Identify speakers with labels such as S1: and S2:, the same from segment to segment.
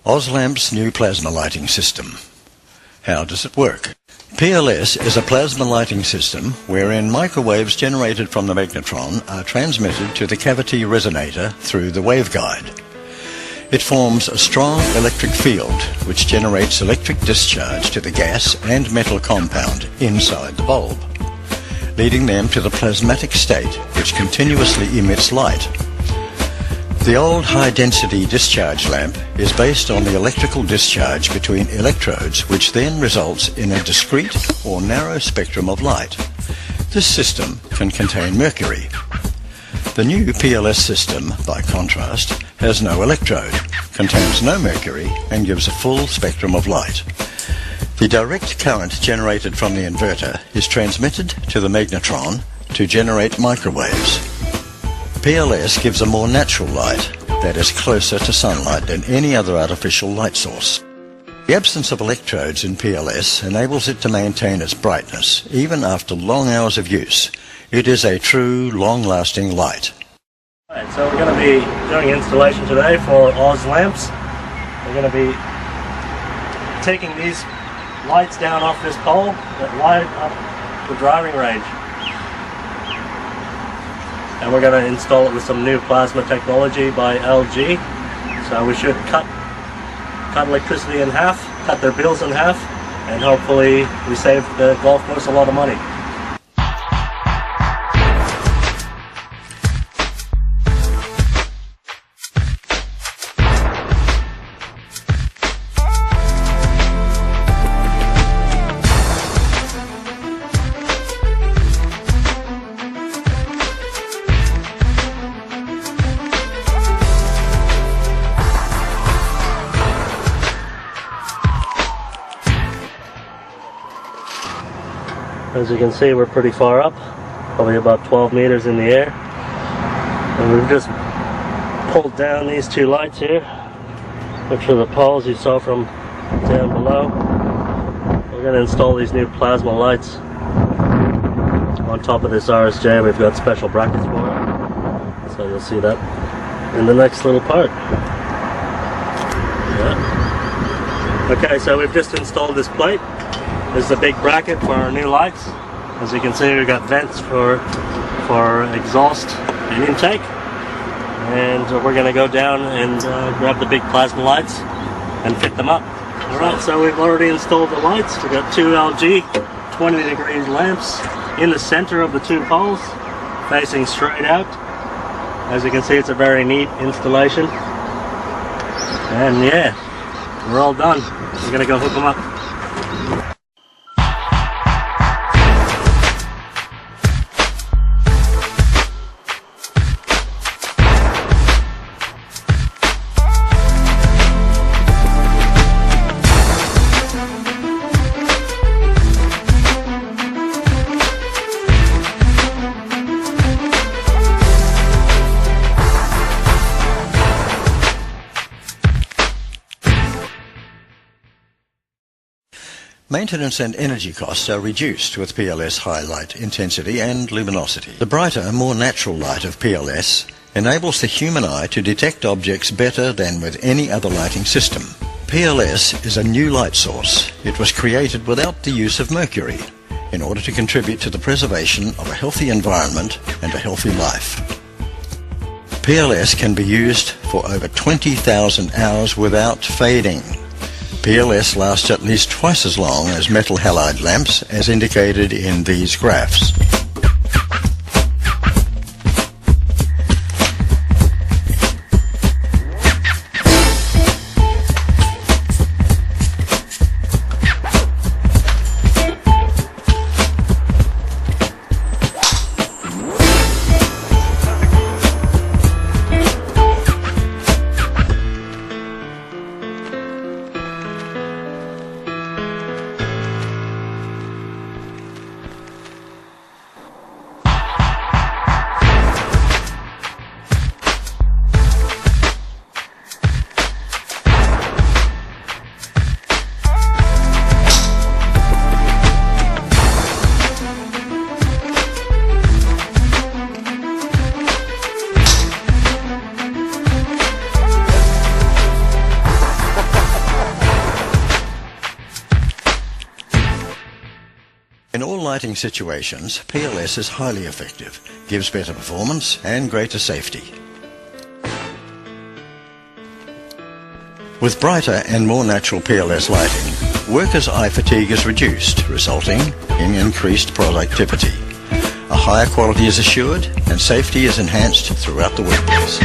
S1: Auslamp's new plasma lighting system. How does it work? PLS is a plasma lighting system wherein microwaves generated from the magnetron are transmitted to the cavity resonator through the waveguide. It forms a strong electric field which generates electric discharge to the gas and metal compound inside the bulb, leading them to the plasmatic state which continuously emits light. The old high-density discharge lamp is based on the electrical discharge between electrodes, which then results in a discrete or narrow spectrum of light. This system can contain mercury. The new PLS system, by contrast, has no electrode, contains no mercury, and gives a full spectrum of light. The direct current generated from the inverter is transmitted to the magnetron to generate microwaves. PLS gives a more natural light that is closer to sunlight than any other artificial light source. The absence of electrodes in PLS enables it to maintain its brightness even after long hours of use. It is a true, long-lasting light.
S2: Alright, so we're going to be doing installation today for Auslamps. We're going to be taking these lights down off this pole that light up the driving range. And we're going to install it with some new plasma technology by LG. So we should cut electricity in half, cut their bills in half, and hopefully we save the golf course a lot of money. As you can see, we're pretty far up, probably about 12 meters in the air. And we've just pulled down these two lights here, which are the poles you saw from down below. We're going to install these new plasma lights on top of this RSJ. We've got special brackets for it, so you'll see that in the next little part. Yeah. Okay, so we've just installed this plate. This is a big bracket for our new lights. As you can see, we've got vents for exhaust and intake. And we're going to go down and grab the big plasma lights and fit them up. Alright, so we've already installed the lights. We've got two LG 20-degree lamps in the center of the two poles, facing straight out. As you can see, it's a very neat installation. And yeah, we're all done. We're going to go hook them up.
S1: Maintenance and energy costs are reduced with PLS high light intensity and luminosity. The brighter, more natural light of PLS enables the human eye to detect objects better than with any other lighting system. PLS is a new light source. It was created without the use of mercury in order to contribute to the preservation of a healthy environment and a healthy life. PLS can be used for over 20,000 hours without fading. PLS lasts at least twice as long as metal halide lamps, as indicated in these graphs. lighting situations, PLS is highly effective, gives better performance and greater safety. With brighter and more natural PLS lighting, workers' eye fatigue is reduced, resulting in increased productivity. A higher quality is assured and safety is enhanced throughout the workplace.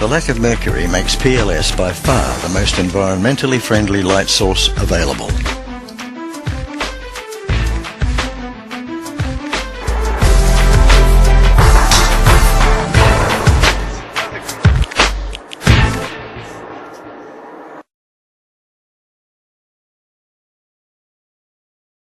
S1: The lack of mercury makes PLS by far the most environmentally friendly light source available.